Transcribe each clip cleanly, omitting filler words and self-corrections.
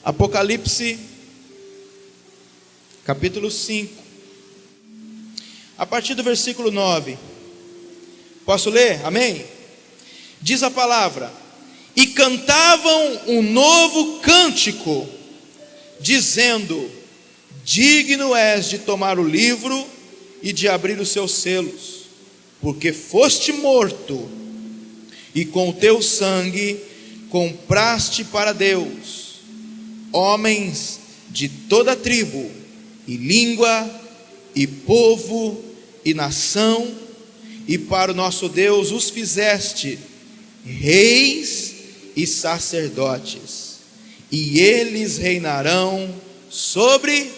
Apocalipse, capítulo 5, a partir do versículo 9. Posso ler? Amém? Diz a palavra: e cantavam um novo cântico, dizendo: digno és de tomar o livro e de abrir os seus selos, porque foste morto, e com o teu sangue compraste para Deus homens de toda tribo, e língua, e povo, e nação, e para o nosso Deus os fizeste reis e sacerdotes, e eles reinarão sobre...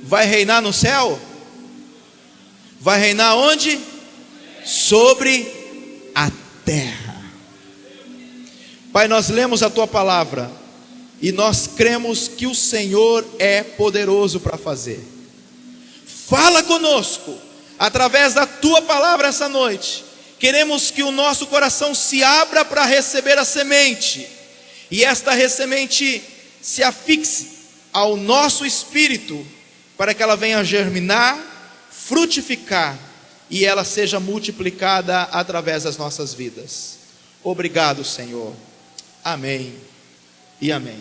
Vai reinar no céu? Vai reinar onde? Sobre a terra. Pai, nós lemos a tua palavra e nós cremos que o Senhor é poderoso para fazer. Fala conosco através da tua palavra essa noite. Queremos que o nosso coração se abra para receber a semente, e esta semente se afixe ao nosso espírito, para que ela venha germinar, frutificar, e ela seja multiplicada através das nossas vidas. Obrigado, Senhor. Amém e amém.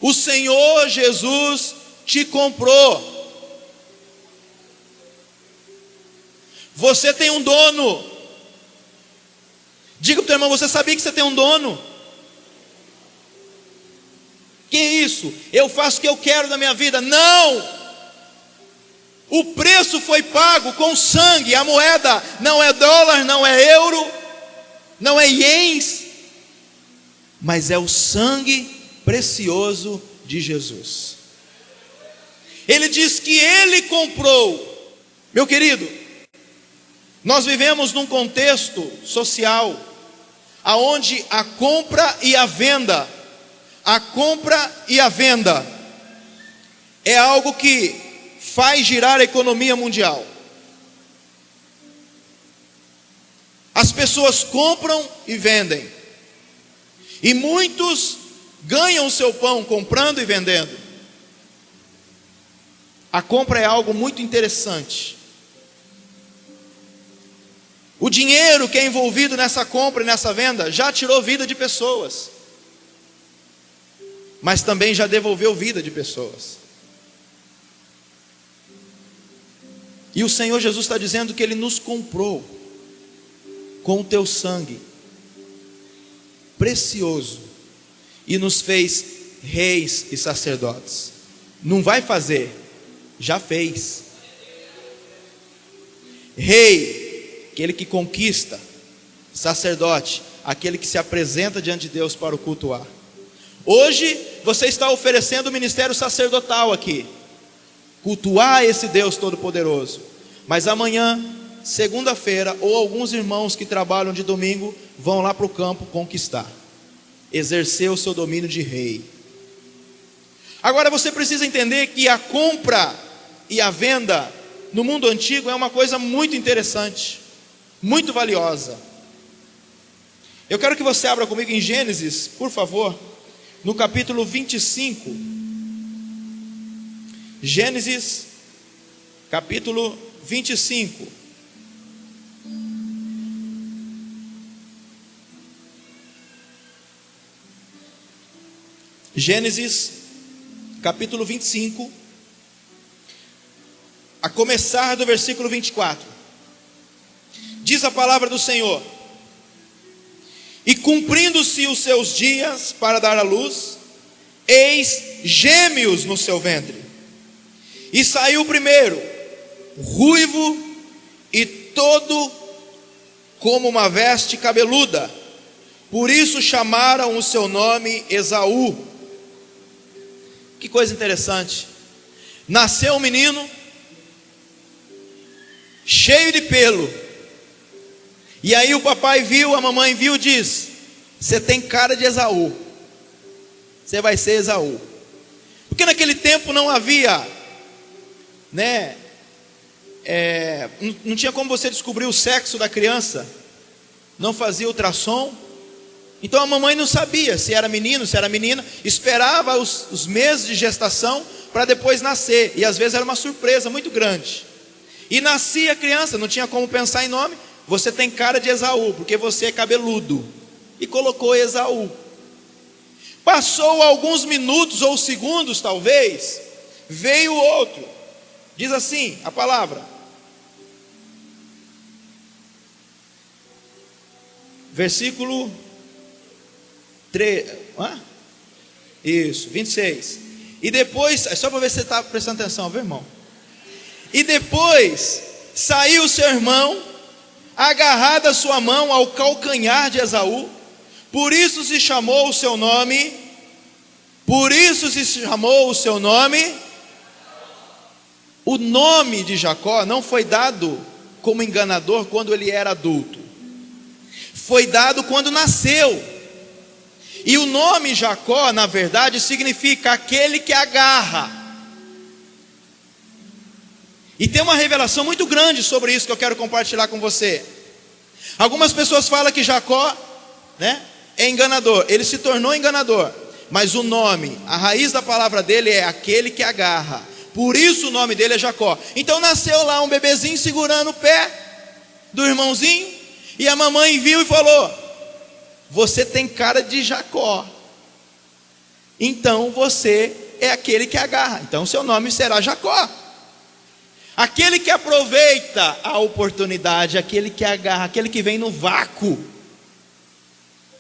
O Senhor Jesus te comprou. Você tem um dono. Diga para o teu irmão: você sabia que você tem um dono? Que isso? Eu faço o que eu quero da minha vida? Não! O preço foi pago com sangue. A moeda não é dólar, não é euro, não é ienes, mas é o sangue precioso de Jesus. Ele diz que Ele comprou. Meu querido, nós vivemos num contexto social aonde a compra e a venda é algo que faz girar a economia mundial. As pessoas compram e vendem, e muitos ganham o seu pão comprando e vendendo. A compra é algo muito interessante. O dinheiro que é envolvido nessa compra e nessa venda já tirou vida de pessoas, mas também já devolveu vida de pessoas. E o Senhor Jesus está dizendo que Ele nos comprou com o teu sangue precioso e nos fez reis e sacerdotes. Não vai fazer, já fez. Rei, aquele que conquista. Sacerdote, aquele que se apresenta diante de Deus para o cultuar. Hoje você está oferecendo o ministério sacerdotal aqui, cultuar esse Deus Todo-Poderoso. Mas amanhã, segunda-feira, ou alguns irmãos que trabalham de domingo vão lá para o campo conquistar, exercer o seu domínio de rei. Agora você precisa entender que a compra e a venda no mundo antigo é uma coisa muito interessante, muito valiosa. Eu quero que você abra comigo em Gênesis, por favor, no capítulo 25. Gênesis, capítulo 25. Gênesis, capítulo 25, a começar do versículo 24. Diz a palavra do Senhor: e cumprindo-se os seus dias para dar à luz, eis gêmeos no seu ventre. E saiu o primeiro, ruivo e todo como uma veste cabeluda. Por isso chamaram o seu nome Esaú. Que coisa interessante. Nasceu um menino cheio de pelo. E aí o papai viu, a mamãe viu e diz: você tem cara de Esaú, você vai ser Esaú. Porque naquele tempo não havia, não tinha como você descobrir o sexo da criança, não fazia ultrassom. Então a mamãe não sabia se era menino, se era menina, esperava os meses de gestação para depois nascer, e às vezes era uma surpresa muito grande. E nascia a criança, não tinha como pensar em nome. Você tem cara de Esaú, porque você é cabeludo, e colocou Esaú. Passou alguns minutos ou segundos talvez, veio outro. Diz assim a palavra, versículo 3, isso, 26. E depois, é só para ver se você está prestando atenção, viu, irmão? E depois saiu o seu irmão, agarrado a sua mão ao calcanhar de Esaú. Por isso se chamou o seu nome. O nome de Jacó não foi dado como enganador quando ele era adulto. Foi dado quando nasceu. E o nome Jacó, na verdade, significa aquele que agarra. E tem uma revelação muito grande sobre isso que eu quero compartilhar com você. Algumas pessoas falam que Jacó, é enganador. Ele se tornou enganador. Mas o nome, a raiz da palavra dele é aquele que agarra. Por isso o nome dele é Jacó. Então nasceu lá um bebezinho segurando o pé do irmãozinho. E a mamãe viu e falou: você tem cara de Jacó, então você é aquele que agarra, então seu nome será Jacó. Aquele que aproveita a oportunidade, aquele que agarra, aquele que vem no vácuo,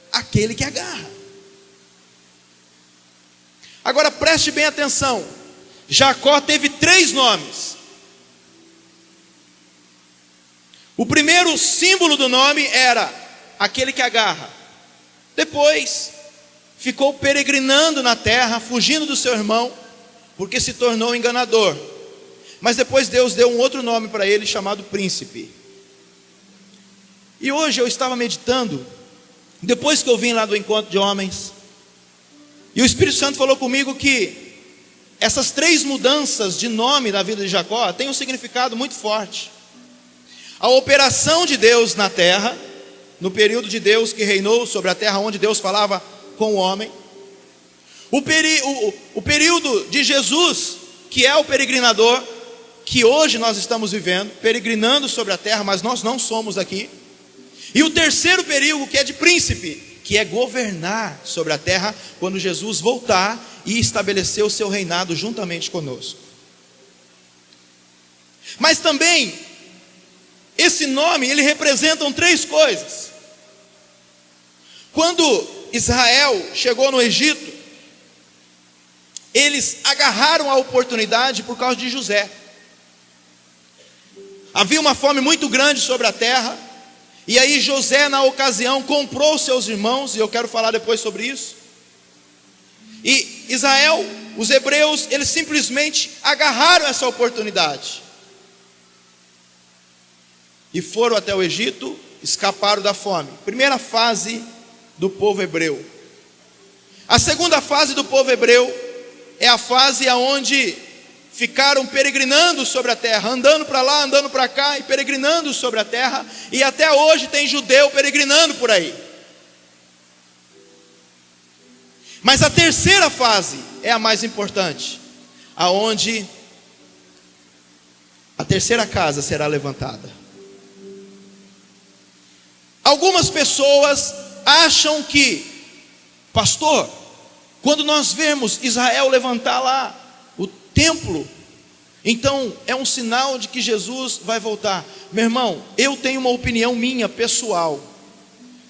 aquele que agarra. Agora preste bem atenção, Jacó teve 3 nomes. O primeiro símbolo do nome era aquele que agarra. Depois ficou peregrinando na terra, fugindo do seu irmão, porque se tornou enganador. Mas depois Deus deu um outro nome para ele, chamado príncipe. E hoje eu estava meditando, depois que eu vim lá do encontro de homens, e o Espírito Santo falou comigo que essas 3 mudanças de nome da vida de Jacó têm um significado muito forte. A operação de Deus na terra, no período de Deus que reinou sobre a terra, onde Deus falava com o homem. O período de Jesus, que é o peregrinador, que hoje nós estamos vivendo, peregrinando sobre a terra, mas nós não somos aqui. E o terceiro período, que é de príncipe, que é governar sobre a terra, quando Jesus voltar e estabelecer o seu reinado juntamente conosco. Mas também, esse nome, ele representa 3 coisas. Quando Israel chegou no Egito, eles agarraram a oportunidade por causa de José. Havia uma fome muito grande sobre a terra, e aí José, na ocasião, comprou seus irmãos, e eu quero falar depois sobre isso. E Israel, os hebreus, eles simplesmente agarraram essa oportunidade e foram até o Egito, escaparam da fome. Primeira fase do povo hebreu. A segunda fase do povo hebreu é a fase onde ficaram peregrinando sobre a terra, andando para lá, andando para cá e peregrinando sobre a terra, e até hoje tem judeu peregrinando por aí. Mas a terceira fase é a mais importante, aonde a terceira casa será levantada. Algumas pessoas acham que, pastor, quando nós vemos Israel levantar lá o templo, então é um sinal de que Jesus vai voltar. Meu irmão, eu tenho uma opinião minha, pessoal.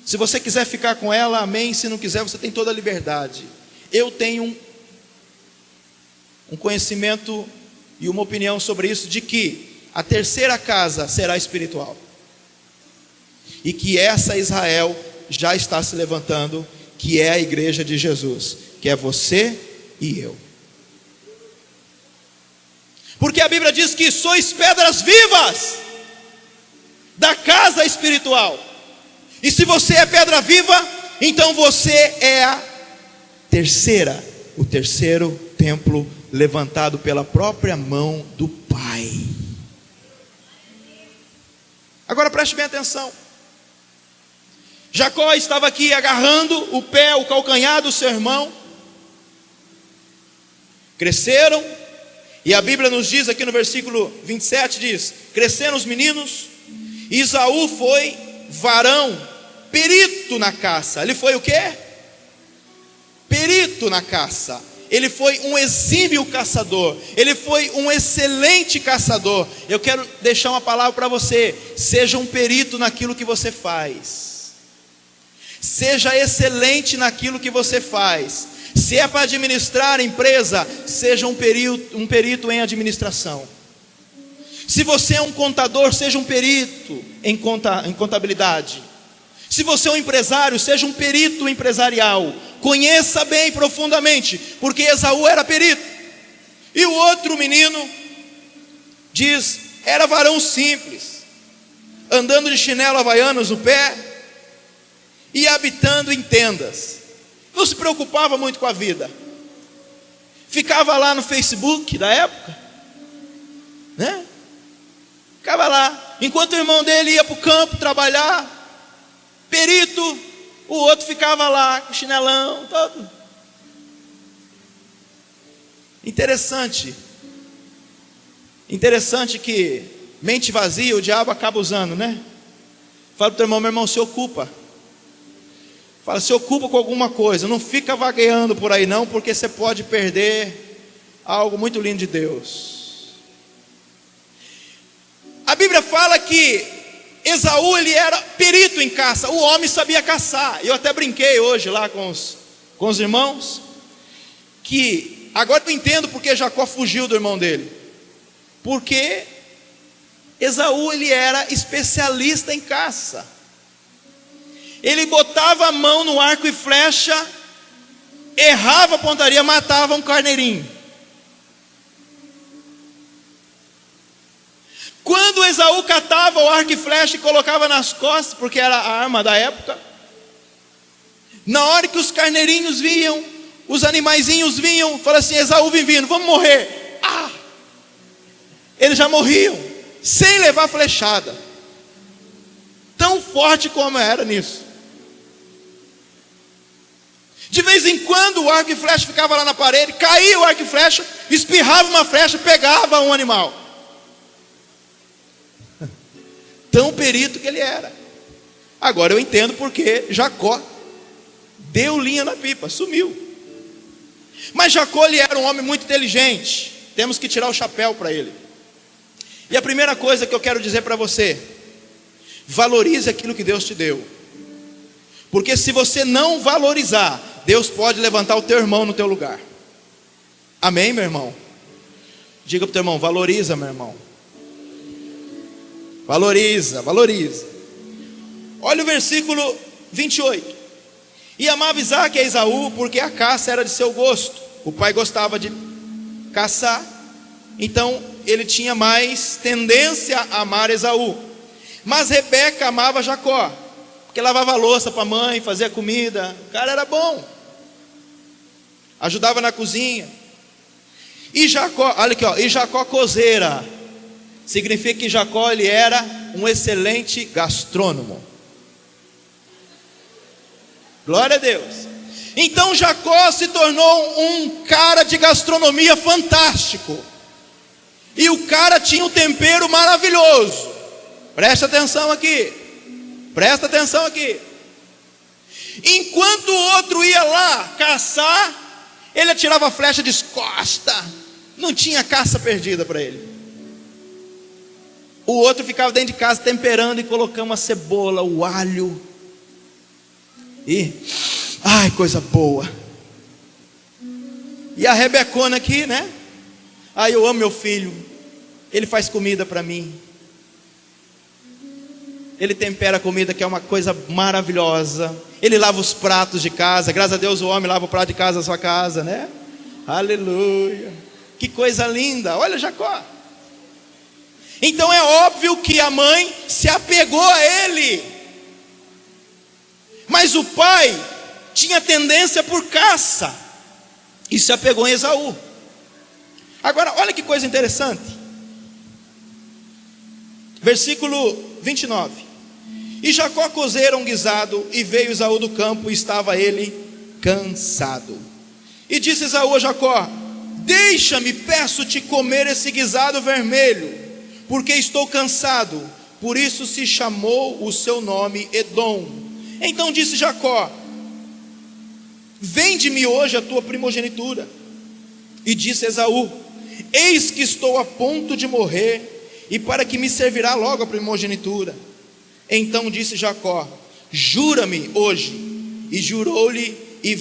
Se você quiser ficar com ela, amém. Se não quiser, você tem toda a liberdade. Eu tenho um conhecimento e uma opinião sobre isso, de que a terceira casa será espiritual. E que essa Israel já está se levantando, que é a igreja de Jesus, que é você e eu. Porque a Bíblia diz que sois pedras vivas da casa espiritual. E se você é pedra viva, então você é o terceiro templo levantado pela própria mão do Pai. Agora preste bem atenção. Jacó estava aqui agarrando o pé, o calcanhar do seu irmão. Cresceram, e a Bíblia nos diz aqui no versículo 27, diz: cresceram os meninos, e Esaú foi varão, perito na caça. Ele foi o quê? Perito na caça. Ele foi um exímio caçador. Ele foi um excelente caçador. Eu quero deixar uma palavra para você: seja um perito naquilo que você faz. Seja excelente naquilo que você faz. Se é para administrar a empresa, seja um perito em administração. Se você é um contador, seja um perito em contabilidade. Se você é um empresário, seja um perito empresarial. Conheça bem profundamente, porque Esaú era perito. E o outro menino diz: era varão simples, andando de chinelo havaianos no pé e habitando em tendas. Não se preocupava muito com a vida. Ficava lá no Facebook da época, né? Ficava lá, enquanto o irmão dele ia para o campo trabalhar, perito, o outro ficava lá com chinelão, todo. Interessante que mente vazia o diabo acaba usando, né? Fala para o teu irmão: meu irmão, se ocupa. Fala, se ocupa com alguma coisa, não fica vagueando por aí não, porque você pode perder algo muito lindo de Deus. A Bíblia fala que Esaú, ele era perito em caça, o homem sabia caçar. Eu até brinquei hoje lá com os irmãos, que agora eu entendo porque Jacó fugiu do irmão dele. Porque Esaú, ele era especialista em caça. Ele botava a mão no arco e flecha, errava a pontaria, matava um carneirinho. Quando Esaú catava o arco e flecha e colocava nas costas, porque era a arma da época, na hora que os carneirinhos vinham, os animaizinhos vinham, fala assim: Esaú vem vindo, vamos morrer. Eles já morriam, sem levar flechada. Tão forte como era nisso. De vez em quando o arco e flecha ficava lá na parede, caía o arco e flecha, espirrava uma flecha, pegava um animal. Tão perito que ele era. Agora eu entendo porque Jacó deu linha na pipa, sumiu. Mas Jacó, ele era um homem muito inteligente. Temos que tirar o chapéu para ele. E a primeira coisa que eu quero dizer para você: valorize aquilo que Deus te deu. Porque se você não valorizar, Deus pode levantar o teu irmão no teu lugar. Amém, meu irmão? Diga para o teu irmão: valoriza, meu irmão. Valoriza, valoriza. Olha o versículo 28. E amava Isaque a Esaú, porque a caça era de seu gosto. O pai gostava de caçar, então ele tinha mais tendência a amar Esaú. Mas Rebeca amava Jacó, porque lavava a louça para a mãe, fazia comida. O cara era bom, ajudava na cozinha. E Jacó, olha aqui, ó, e Jacó cozeira. Significa que Jacó, ele era um excelente gastrônomo. Glória a Deus. Então Jacó se tornou um cara de gastronomia fantástico. E o cara tinha um tempero maravilhoso. Presta atenção aqui. Presta atenção aqui. Enquanto o outro ia lá caçar, ele atirava a flecha de costa. Não tinha caça perdida para ele. O outro ficava dentro de casa temperando e colocando a cebola, o alho. E, ai, coisa boa. E a Rebecona aqui, né? Ai, eu amo meu filho. Ele faz comida para mim. Ele tempera a comida, que é uma coisa maravilhosa. Ele lava os pratos de casa. Graças a Deus o homem lava o prato de casa da sua casa, né? Aleluia. Que coisa linda. Olha Jacó. Então é óbvio que a mãe se apegou a ele. Mas o pai tinha tendência por caça e se apegou em Esaú. Agora olha que coisa interessante. Versículo 29. E Jacó cozera um guisado, e veio Esaú do campo, e estava ele cansado. E disse Esaú a Jacó: deixa-me, peço-te, comer esse guisado vermelho, porque estou cansado. Por isso se chamou o seu nome Edom. Então disse Jacó: vende-me hoje a tua primogenitura. E disse Esaú: eis que estou a ponto de morrer, e para que me servirá logo a primogenitura? Então disse Jacó: jura-me hoje. E jurou-lhe, e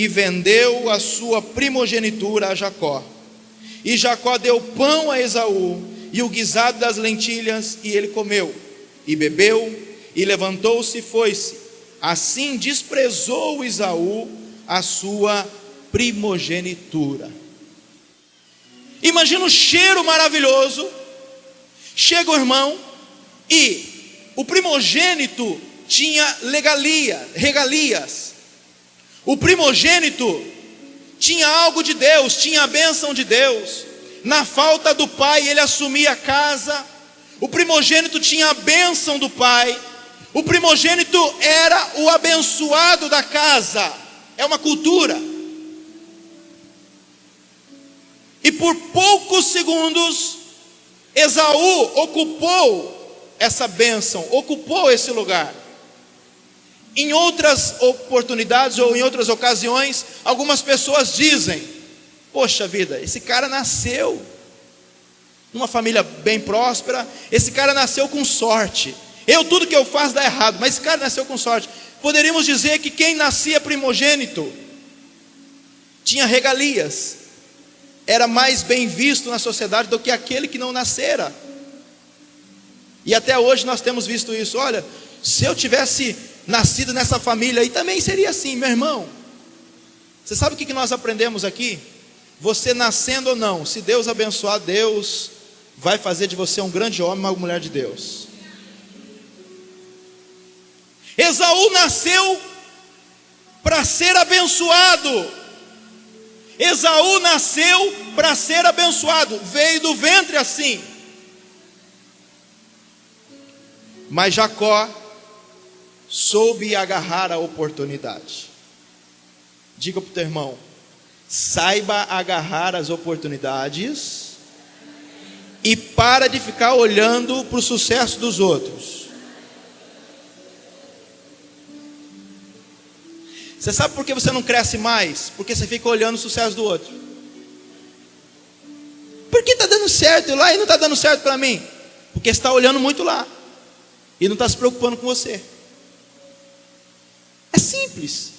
vendeu a sua primogenitura a Jacó. E Jacó deu pão a Esaú, e o guisado das lentilhas, e ele comeu, e bebeu, e levantou-se e foi-se. Assim desprezou Esaú a sua primogenitura. Imagina o cheiro maravilhoso. Chega o irmão, e o primogênito tinha regalias. O primogênito tinha algo de Deus, tinha a bênção de Deus. Na falta do pai, ele assumia a casa. O primogênito tinha a bênção do pai. O primogênito era o abençoado da casa. É uma cultura. E por poucos segundos, Esaú ocupou essa bênção, ocupou esse lugar. Em outras oportunidades ou em outras ocasiões, algumas pessoas dizem: poxa vida, esse cara nasceu numa família bem próspera, esse cara nasceu com sorte. Tudo que eu faço dá errado, mas esse cara nasceu com sorte. Poderíamos dizer que quem nascia primogênito tinha regalias, era mais bem visto na sociedade do que aquele que não nascera. E até hoje nós temos visto isso. Olha, se eu tivesse nascido nessa família aí, também seria assim, meu irmão. Você sabe o que nós aprendemos aqui? Você nascendo ou não, se Deus abençoar, Deus vai fazer de você um grande homem, uma mulher de Deus. Esaú nasceu para ser abençoado. Esaú nasceu para ser abençoado, veio do ventre assim. Mas Jacó soube agarrar a oportunidade. Diga para o teu irmão: saiba agarrar as oportunidades e para de ficar olhando para o sucesso dos outros. Você sabe por que você não cresce mais? Porque você fica olhando o sucesso do outro. Por que está dando certo lá e não está dando certo para mim? Porque você está olhando muito lá e não está se preocupando com você. É simples.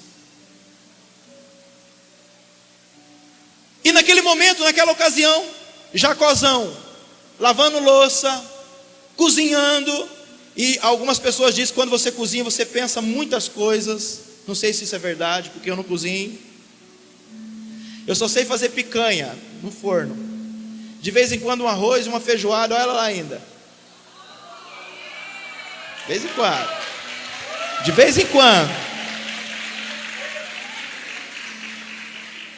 E naquele momento, naquela ocasião, Jacózão lavando louça, cozinhando. E algumas pessoas dizem que quando você cozinha, você pensa muitas coisas. Não sei se isso é verdade, porque eu não cozinho. Eu só sei fazer picanha no forno. De vez em quando um arroz e uma feijoada. Olha ela lá ainda. De vez em quando. De vez em quando.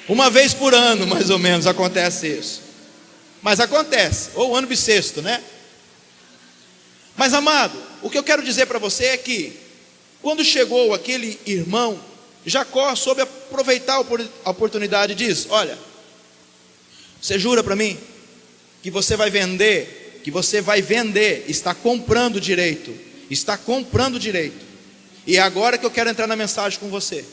Uma vez por ano, mais ou menos, acontece isso. Mas acontece. Ou ano bissexto, né? Mas, amado, o que eu quero dizer para você é que quando chegou aquele irmão, Jacó soube aproveitar a oportunidade e diz: olha, você jura para mim que você vai vender, está comprando direito, e é agora que eu quero entrar na mensagem com você.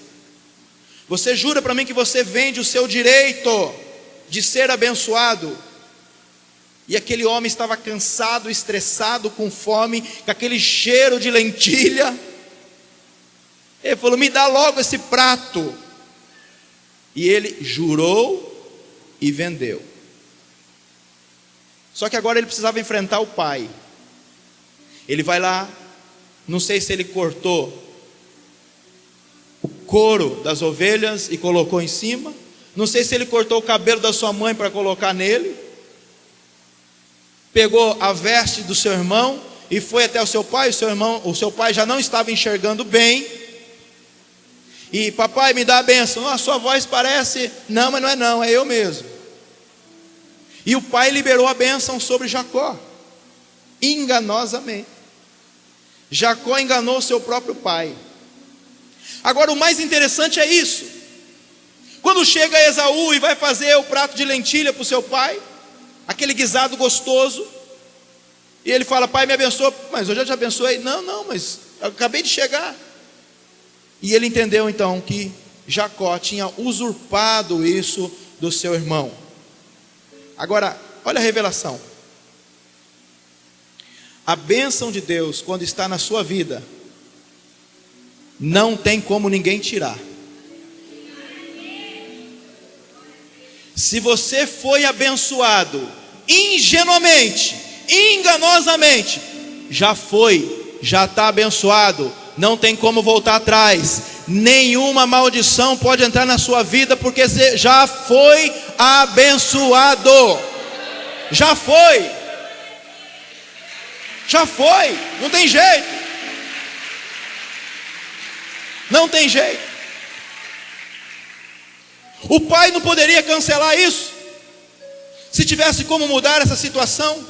Você jura para mim que você vende o seu direito de ser abençoado? E aquele homem estava cansado, estressado, com fome, com aquele cheiro de lentilha. Ele falou: me dá logo esse prato. E ele jurou e vendeu. Só que agora ele precisava enfrentar o pai. Ele vai lá, não sei se ele cortou o couro das ovelhas e colocou em cima, não sei se ele cortou o cabelo da sua mãe para colocar nele, pegou a veste do seu irmão e foi até o seu pai. O seu pai já não estava enxergando bem. E: papai, me dá a bênção. A sua voz parece... Não, mas não é não, é eu mesmo. E o pai liberou a bênção sobre Jacó. enganosamente. Jacó enganou seu próprio pai. Agora o mais interessante é isso. Quando chega Esaú e vai fazer o prato de lentilha para o seu pai, aquele guisado gostoso, e ele fala: pai, me abençoa. Mas eu já te abençoei. Não, mas eu acabei de chegar. E ele entendeu então que Jacó tinha usurpado isso do seu irmão. Agora, olha a revelação. A bênção de Deus, quando está na sua vida, não tem como ninguém tirar. Se você foi abençoado ingenuamente, enganosamente, já foi, já está abençoado, não tem como voltar atrás. Nenhuma maldição pode entrar na sua vida, porque você já foi abençoado. Já foi, não tem jeito. Não tem jeito. O pai não poderia cancelar isso, se tivesse como mudar essa situação.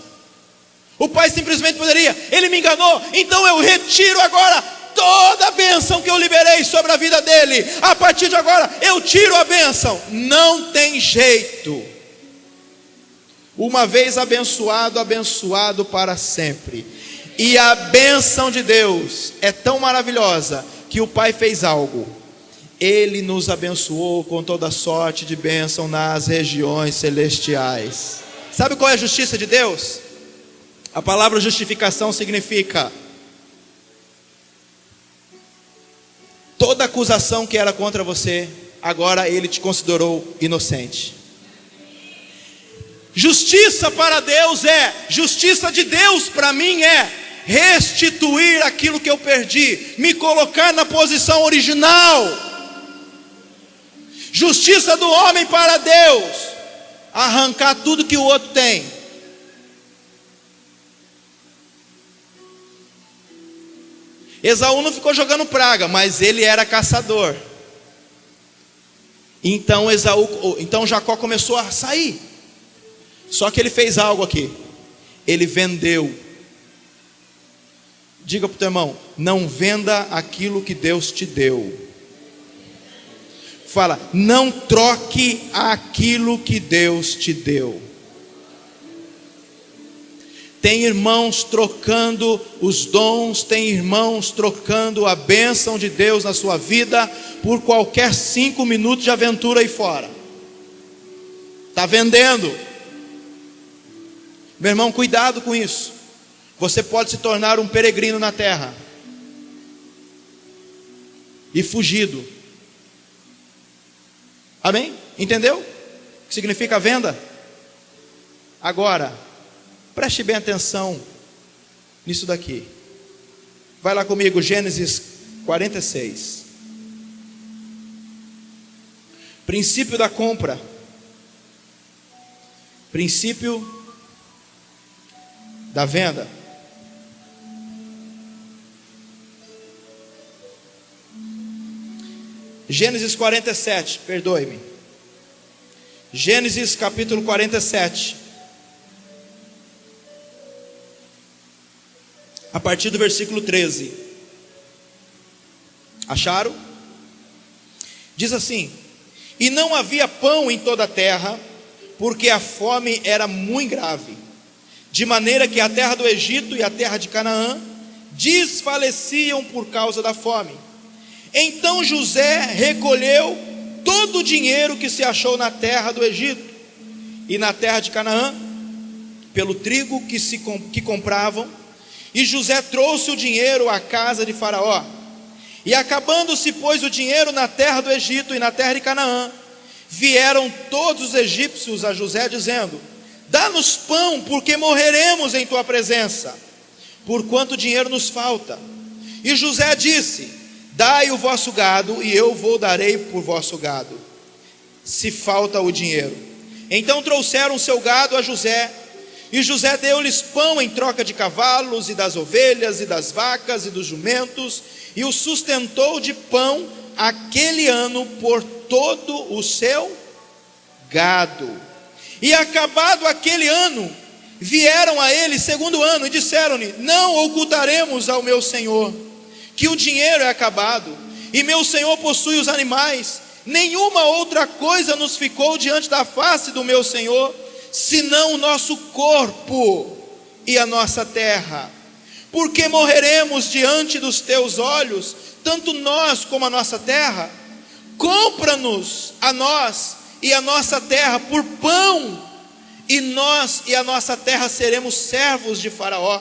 O pai simplesmente poderia: ele me enganou, então eu retiro agora toda a bênção que eu liberei sobre a vida dele. A partir de agora eu tiro a bênção. Não tem jeito. Uma vez abençoado, abençoado para sempre. E a bênção de Deus é tão maravilhosa que o pai fez algo. Ele nos abençoou com toda sorte de bênção nas regiões celestiais. Sabe qual é a justiça de Deus? A palavra justificação significa: toda acusação que era contra você, agora ele te considerou inocente. Justiça para Deus justiça de Deus para mim é restituir aquilo que eu perdi, me colocar na posição original. Justiça do homem para Deus, arrancar tudo que o outro tem. Esaú não ficou jogando praga, mas ele era caçador. Então Jacó começou a sair. Só que ele fez algo aqui. Ele vendeu. Diga para o teu irmão: não venda aquilo que Deus te deu. Fala: não troque aquilo que Deus te deu. Tem irmãos trocando os dons, tem irmãos trocando a bênção de Deus na sua vida por qualquer 5 minutos de aventura aí fora. Está vendendo. Meu irmão, cuidado com isso. Você pode se tornar um peregrino na terra e fugido. Amém? Entendeu o que significa a venda? Agora, preste bem atenção nisso daqui. Vai lá comigo, Gênesis 46. Princípio da compra. Princípio da venda. Gênesis 47, perdoe-me. Gênesis capítulo 47. A partir do versículo 13. Acharam? Diz assim: e não havia pão em toda a terra, porque a fome era muito grave, de maneira que a terra do Egito e a terra de Canaã desfaleciam por causa da fome. Então José recolheu todo o dinheiro que se achou na terra do Egito e na terra de Canaã, pelo trigo que compravam, e José trouxe o dinheiro à casa de Faraó. E acabando-se, pois, o dinheiro na terra do Egito e na terra de Canaã, vieram todos os egípcios a José, dizendo: dá-nos pão, porque morreremos em tua presença, porquanto dinheiro nos falta. E José disse: dai o vosso gado, e eu vos darei por vosso gado, se falta o dinheiro. Então trouxeram seu gado a José, e José deu-lhes pão em troca de cavalos, e das ovelhas, e das vacas, e dos jumentos, e o sustentou de pão aquele ano por todo o seu gado. E acabado aquele ano, vieram a ele segundo ano e disseram-lhe: não ocultaremos ao meu senhor que o dinheiro é acabado, e meu senhor possui os animais. Nenhuma outra coisa nos ficou diante da face do meu senhor, senão o nosso corpo e a nossa terra. Porque morreremos diante dos teus olhos, tanto nós como a nossa terra? Compra-nos a nós e a nossa terra por pão, e nós e a nossa terra seremos servos de Faraó.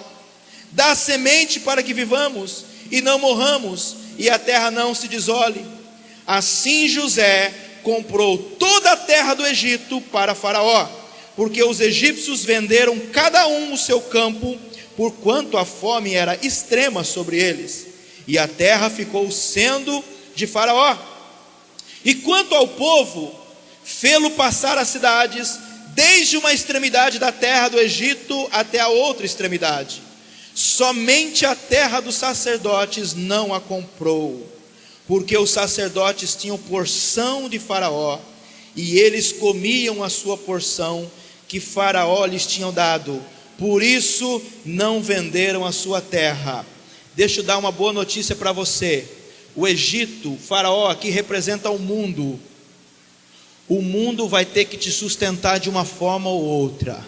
Dá semente para que vivamos e não morramos, e a terra não se desole. Assim José comprou toda a terra do Egito para Faraó, porque os egípcios venderam cada um o seu campo, porquanto a fome era extrema sobre eles, e a terra ficou sendo de Faraó. E quanto ao povo, fê-lo passar as cidades, desde uma extremidade da terra do Egito até a outra extremidade. Somente a terra dos sacerdotes não a comprou, porque os sacerdotes tinham porção de Faraó, e eles comiam a sua porção que Faraó lhes tinha dado. Por isso não venderam a sua terra. Deixa eu dar uma boa notícia para você. O Egito, Faraó, aqui representa o mundo. O mundo vai ter que te sustentar de uma forma ou outra.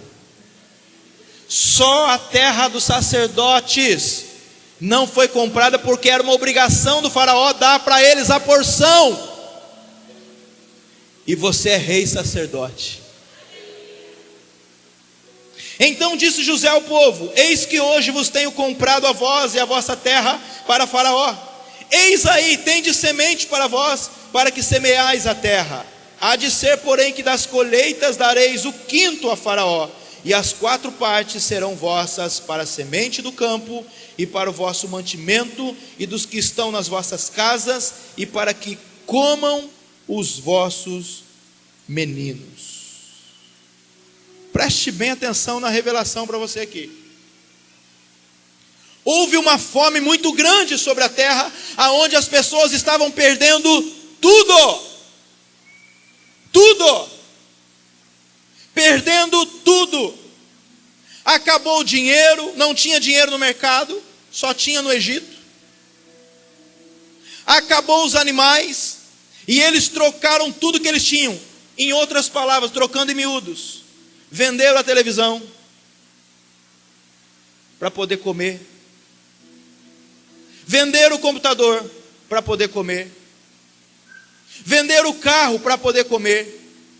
Só a terra dos sacerdotes não foi comprada, porque era uma obrigação do Faraó dar para eles a porção. E você é rei sacerdote. Então disse José ao povo: eis que hoje vos tenho comprado a vós e a vossa terra para Faraó. Eis aí, tende semente para vós, para que semeais a terra. Há de ser, porém, que das colheitas dareis o quinto a Faraó, e as 4 partes serão vossas para a semente do campo, e para o vosso mantimento, e dos que estão nas vossas casas, e para que comam os vossos meninos. Preste bem atenção na revelação para você aqui. Houve uma fome muito grande sobre a terra, aonde as pessoas estavam perdendo tudo. Tudo. Perdendo tudo. Acabou o dinheiro, não tinha dinheiro no mercado, só tinha no Egito. Acabou os animais, e eles trocaram tudo que eles tinham. Em outras palavras, trocando em miúdos, venderam a televisão para poder comer, venderam o computador para poder comer, venderam o carro para poder comer,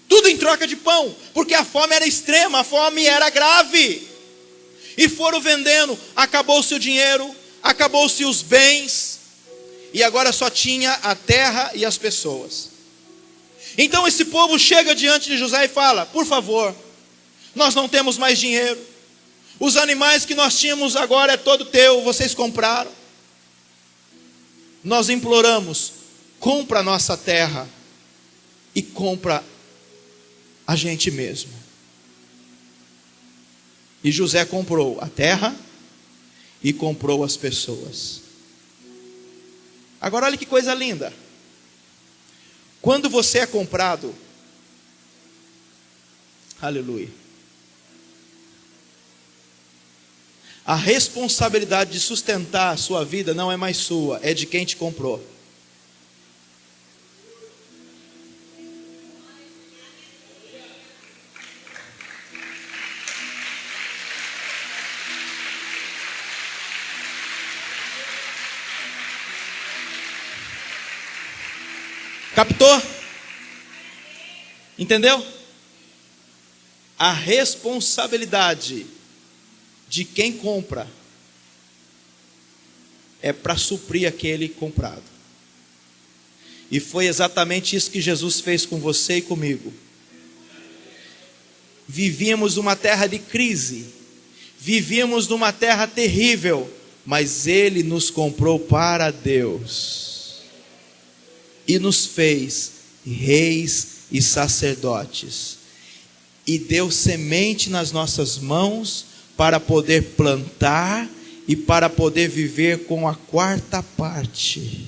tudo em troca de pão, porque a fome era extrema, a fome era grave, e foram vendendo. Acabou-se o dinheiro, acabou-se os bens, e agora só tinha a terra e as pessoas. Então esse povo chega diante de José e fala: por favor, nós não temos mais dinheiro, os animais que nós tínhamos agora é todo teu, vocês compraram. Nós imploramos, compra a nossa terra e compra a gente mesmo. E José comprou a terra e comprou as pessoas. Agora olha que coisa linda. Quando você é comprado, aleluia, a responsabilidade de sustentar a sua vida não é mais sua, é de quem te comprou. Captou? Entendeu? A responsabilidade de quem compra é para suprir aquele comprado. E foi exatamente isso que Jesus fez com você e comigo. Vivíamos uma terra de crise, vivíamos numa terra terrível, mas Ele nos comprou para Deus e nos fez reis e sacerdotes, e deu semente nas nossas mãos para poder plantar e para poder viver com a 4ª parte.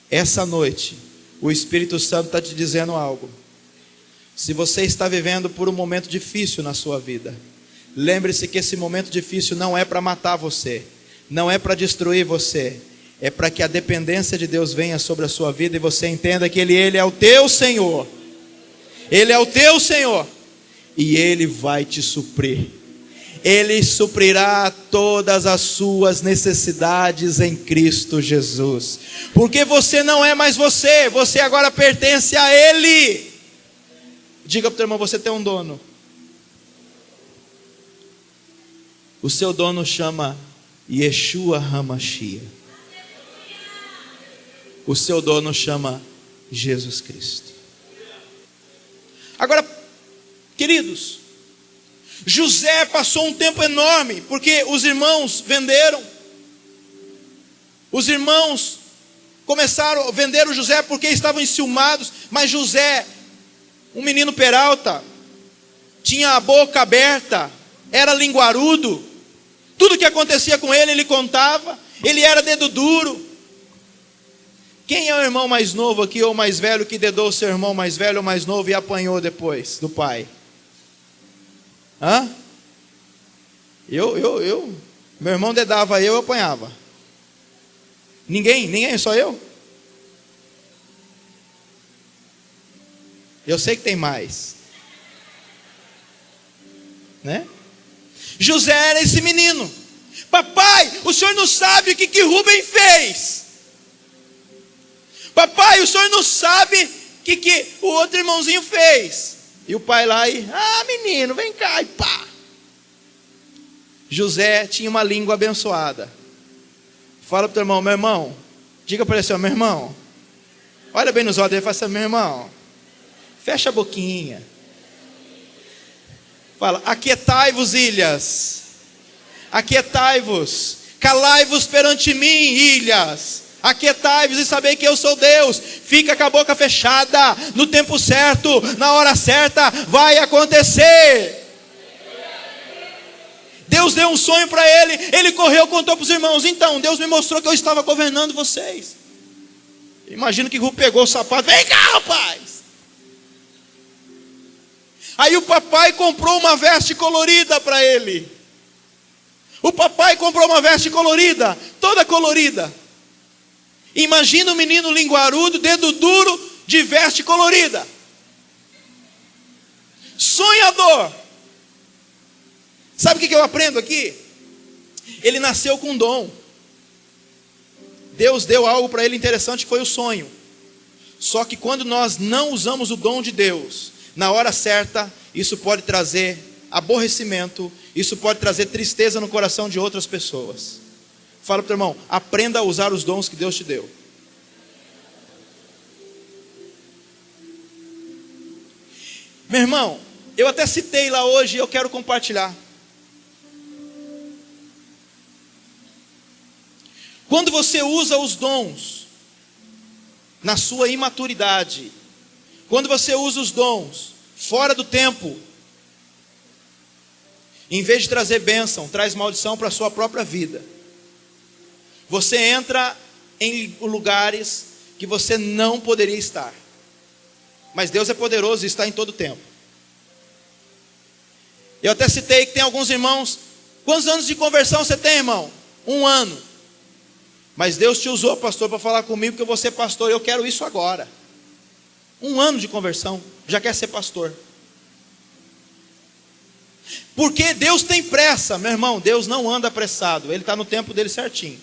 Essa noite o Espírito Santo está te dizendo algo. Se você está vivendo por um momento difícil na sua vida, lembre-se que esse momento difícil não é para matar você, não é para destruir você, é para que a dependência de Deus venha sobre a sua vida e você entenda que Ele é o teu Senhor. Ele é o teu Senhor e Ele vai te suprir. Ele suprirá todas as suas necessidades em Cristo Jesus. Porque você não é mais você, você agora pertence a Ele. Diga para o teu irmão, você tem um dono. O seu dono chama Yeshua HaMashiach. O seu dono chama Jesus Cristo. Agora, queridos, José passou um tempo enorme, porque os irmãos venderam. Os irmãos começaram a vender o José porque estavam enciumados. Mas José, um menino peralta, tinha a boca aberta, era linguarudo. Tudo que acontecia com ele, ele contava. Ele era dedo duro. Quem é o irmão mais novo aqui ou mais velho que dedou o seu irmão mais velho ou mais novo e apanhou depois do pai? Hã? Meu irmão dedava eu apanhava. Ninguém, só eu? Eu sei que tem mais, né? José era esse menino. Papai, o senhor não sabe o que Rubem fez. Papai, o senhor não sabe o que o outro irmãozinho fez. E o pai lá e, menino, vem cá, e pá. José tinha uma língua abençoada. Fala para o teu irmão, meu irmão, diga para ele assim, meu irmão, olha bem nos olhos dele e fala assim, meu irmão, fecha a boquinha. Fala, aquietai-vos, ilhas, aquietai-vos, calai-vos perante mim, ilhas. Aquietai-vos e sabei que eu sou Deus. Fica com a boca fechada. No tempo certo, na hora certa, vai acontecer. Deus deu um sonho para ele. Ele correu, contou para os irmãos. Então, Deus me mostrou que eu estava governando vocês. Imagina que Rubem pegou o sapato. Vem cá, rapaz. Aí o papai comprou uma veste colorida para ele. O papai comprou uma veste colorida, toda colorida. Imagina um menino linguarudo, dedo duro, de veste colorida. Sonhador. Sabe o que eu aprendo aqui? Ele nasceu com dom. Deus deu algo para ele interessante, que foi o sonho. Só que quando nós não usamos o dom de Deus, na hora certa, isso pode trazer aborrecimento, isso pode trazer tristeza no coração de outras pessoas. Fala para o teu irmão, aprenda a usar os dons que Deus te deu. Meu irmão, eu até citei lá hoje e eu quero compartilhar. Quando você usa os dons na sua imaturidade, quando você usa os dons fora do tempo, em vez de trazer bênção, traz maldição para a sua própria vida. Você entra em lugares que você não poderia estar. Mas Deus é poderoso e está em todo o tempo. Eu até citei que tem alguns irmãos. Quantos anos de conversão você tem, irmão? 1 ano. Mas Deus te usou, pastor, para falar comigo que eu vou ser pastor. Eu quero isso agora. 1 ano de conversão. Já quer ser pastor. Porque Deus tem pressa, meu irmão. Deus não anda apressado. Ele está no tempo dele certinho.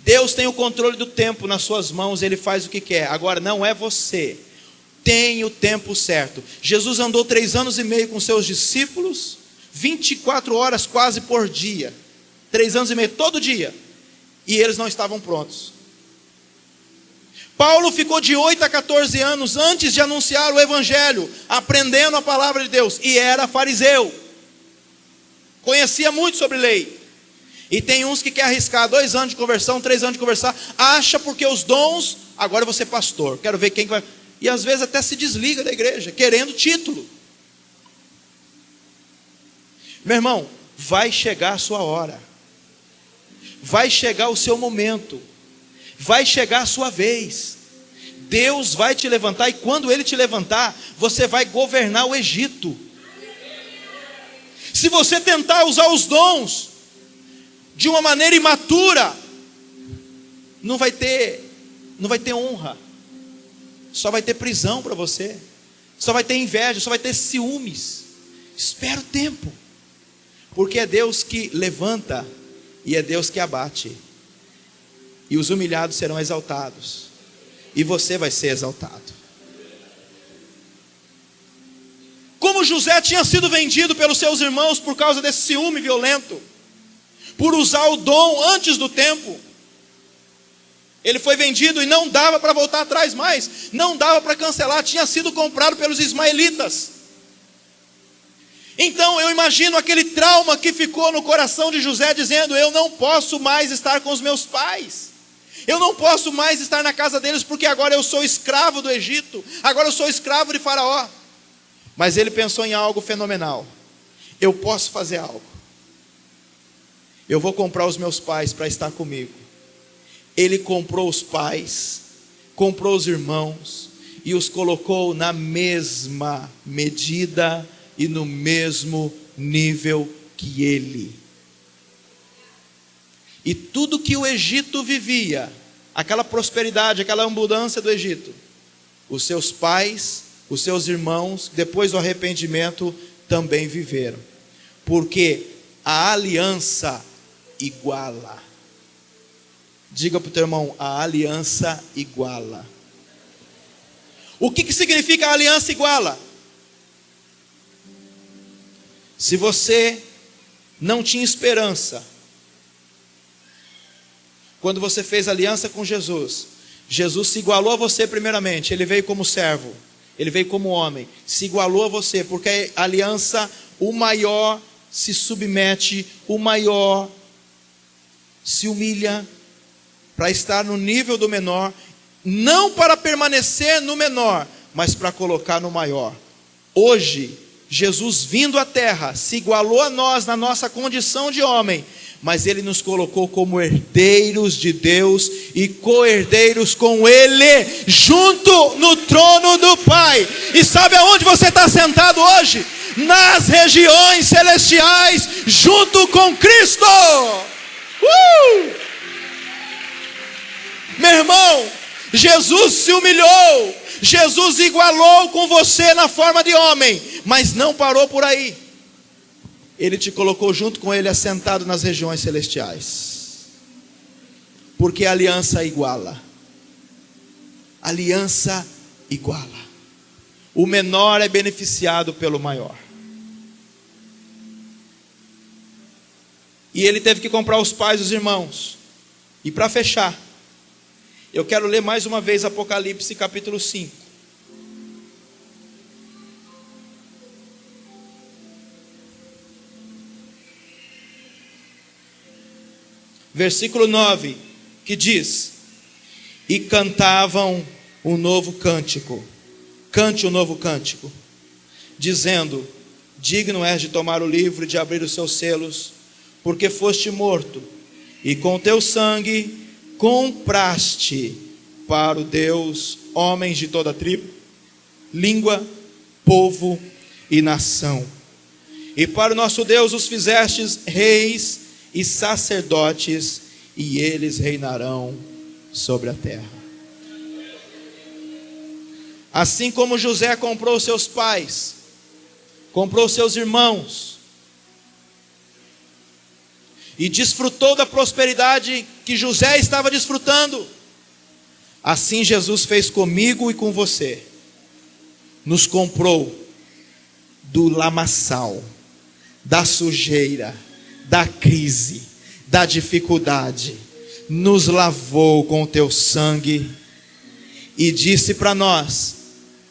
Deus tem o controle do tempo nas suas mãos, Ele faz o que quer. Agora não é você. Tem o tempo certo. Jesus andou 3 anos e meio com seus discípulos, 24 horas quase por dia. 3 anos e meio, todo dia. E eles não estavam prontos. Paulo ficou de 8 a 14 anos antes de anunciar o Evangelho, aprendendo a palavra de Deus. E era fariseu. Conhecia muito sobre lei. E tem uns que querem arriscar 2 anos de conversão, 3 anos de conversão, acha porque os dons, agora eu vou ser pastor, quero ver quem vai. E às vezes até se desliga da igreja, querendo título. Meu irmão, vai chegar a sua hora. Vai chegar o seu momento. Vai chegar a sua vez. Deus vai te levantar, e quando Ele te levantar, você vai governar o Egito. Se você tentar usar os dons de uma maneira imatura, não vai ter honra, só vai ter prisão para você, só vai ter inveja, só vai ter ciúmes. Espera o tempo, porque é Deus que levanta e é Deus que abate, e os humilhados serão exaltados, e você vai ser exaltado. Como José tinha sido vendido pelos seus irmãos por causa desse ciúme violento, por usar o dom antes do tempo. Ele foi vendido e não dava para voltar atrás mais, não dava para cancelar, tinha sido comprado pelos ismaelitas. Então eu imagino aquele trauma que ficou no coração de José, dizendo: eu não posso mais estar com os meus pais, eu não posso mais estar na casa deles, porque agora eu sou escravo do Egito, agora eu sou escravo de Faraó. Mas ele pensou em algo fenomenal: eu posso fazer algo, eu vou comprar os meus pais para estar comigo. Ele comprou os pais, comprou os irmãos, e os colocou na mesma medida e no mesmo nível que ele. E tudo que o Egito vivia, aquela prosperidade, aquela abundância do Egito, os seus pais, os seus irmãos, depois do arrependimento, também viveram. Porque a aliança iguala. Diga para o teu irmão: a aliança iguala. O que significa a aliança iguala? Se você não tinha esperança, quando você fez aliança com Jesus, Jesus se igualou a você primeiramente. Ele veio como servo, ele veio como homem, se igualou a você, porque a aliança, o maior se submete, o maior se humilha para estar no nível do menor, não para permanecer no menor, mas para colocar no maior. Hoje, Jesus vindo à terra, se igualou a nós na nossa condição de homem, mas Ele nos colocou como herdeiros de Deus e co-herdeiros com Ele, junto no trono do Pai. E sabe aonde você está sentado hoje? Nas regiões celestiais, junto com Cristo. Meu irmão, Jesus se humilhou, Jesus igualou com você na forma de homem, mas não parou por aí. Ele te colocou junto com Ele, assentado nas regiões celestiais, porque a aliança iguala. Aliança iguala. O menor é beneficiado pelo maior. E ele teve que comprar os pais dos irmãos. E para fechar, eu quero ler mais uma vez Apocalipse capítulo 5. Versículo 9, que diz: e cantavam um novo cântico. Cante um novo cântico, dizendo: digno és de tomar o livro e de abrir os seus selos, porque foste morto, e com teu sangue compraste para o Deus homens de toda tribo, língua, povo e nação. E para o nosso Deus os fizestes reis e sacerdotes, e eles reinarão sobre a terra. Assim como José comprou seus pais, comprou seus irmãos, e desfrutou da prosperidade que José estava desfrutando, assim Jesus fez comigo e com você. Nos comprou do lamaçal, da sujeira, da crise, da dificuldade, nos lavou com o teu sangue e disse para nós: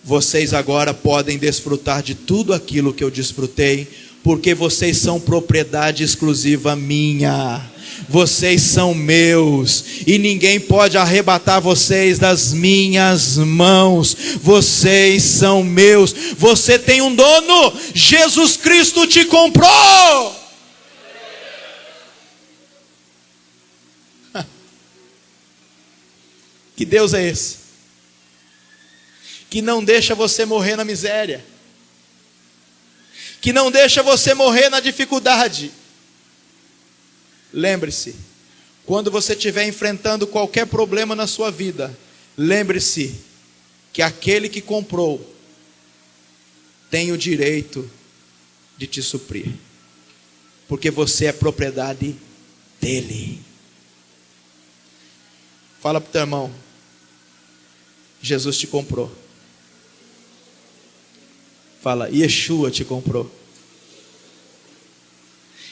vocês agora podem desfrutar de tudo aquilo que eu desfrutei, porque vocês são propriedade exclusiva minha, vocês são meus, e ninguém pode arrebatar vocês das minhas mãos. Vocês são meus, você tem um dono, Jesus Cristo te comprou. Que Deus é esse? que não deixa você morrer na miséria, que não deixa você morrer na dificuldade. Lembre-se, quando você estiver enfrentando qualquer problema na sua vida, lembre-se que aquele que comprou tem o direito de te suprir, porque você é propriedade dele. Fala para o teu irmão: Jesus te comprou. Fala: Yeshua te comprou.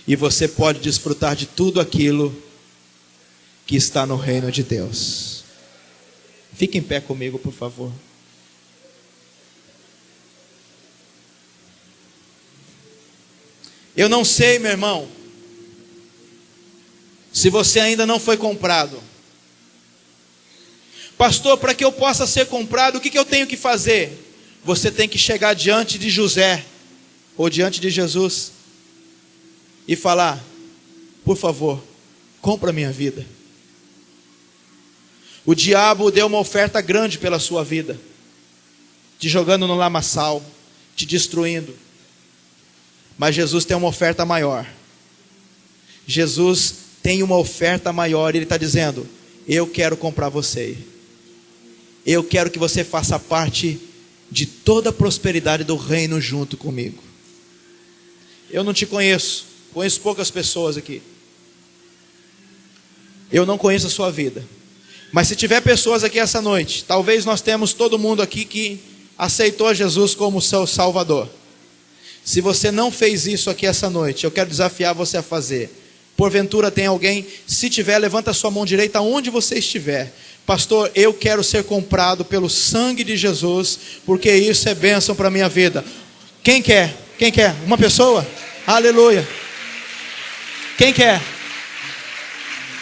E você pode desfrutar de tudo aquilo que está no reino de Deus. Fique em pé comigo, por favor. Eu não sei, meu irmão, se você ainda não foi comprado. Pastor, para que eu possa ser comprado, o que eu tenho que fazer? Você tem que chegar diante de José, ou diante de Jesus, e falar: por favor, compra a minha vida. O diabo deu uma oferta grande pela sua vida, te jogando no lamaçal, te destruindo. Mas Jesus tem uma oferta maior. Jesus tem uma oferta maior. Ele está dizendo: eu quero comprar você. Eu quero que você faça parte de toda a prosperidade do reino junto comigo. Eu não te conheço, conheço poucas pessoas aqui. Eu não conheço a sua vida. Mas se tiver pessoas aqui essa noite, talvez nós temos todo mundo aqui que aceitou Jesus como seu Salvador. Se você não fez isso aqui essa noite, eu quero desafiar você a fazer. Porventura tem alguém? Se tiver, levanta a sua mão direita onde você estiver. Pastor, eu quero ser comprado pelo sangue de Jesus, porque isso é bênção para a minha vida. Quem quer? Quem quer? Uma pessoa? Aleluia. Quem quer?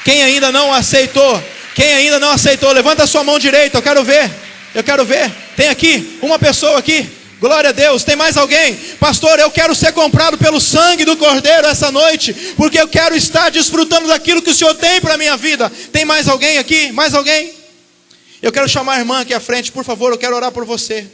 Quem ainda não aceitou? Quem ainda não aceitou? Levanta a sua mão direita, eu quero ver. Eu quero ver. Tem aqui, uma pessoa aqui. Glória a Deus. Tem mais alguém? Pastor, eu quero ser comprado pelo sangue do Cordeiro essa noite, porque eu quero estar desfrutando daquilo que o Senhor tem para a minha vida. Tem mais alguém aqui? Mais alguém? Eu quero chamar a irmã aqui à frente, por favor, eu quero orar por você.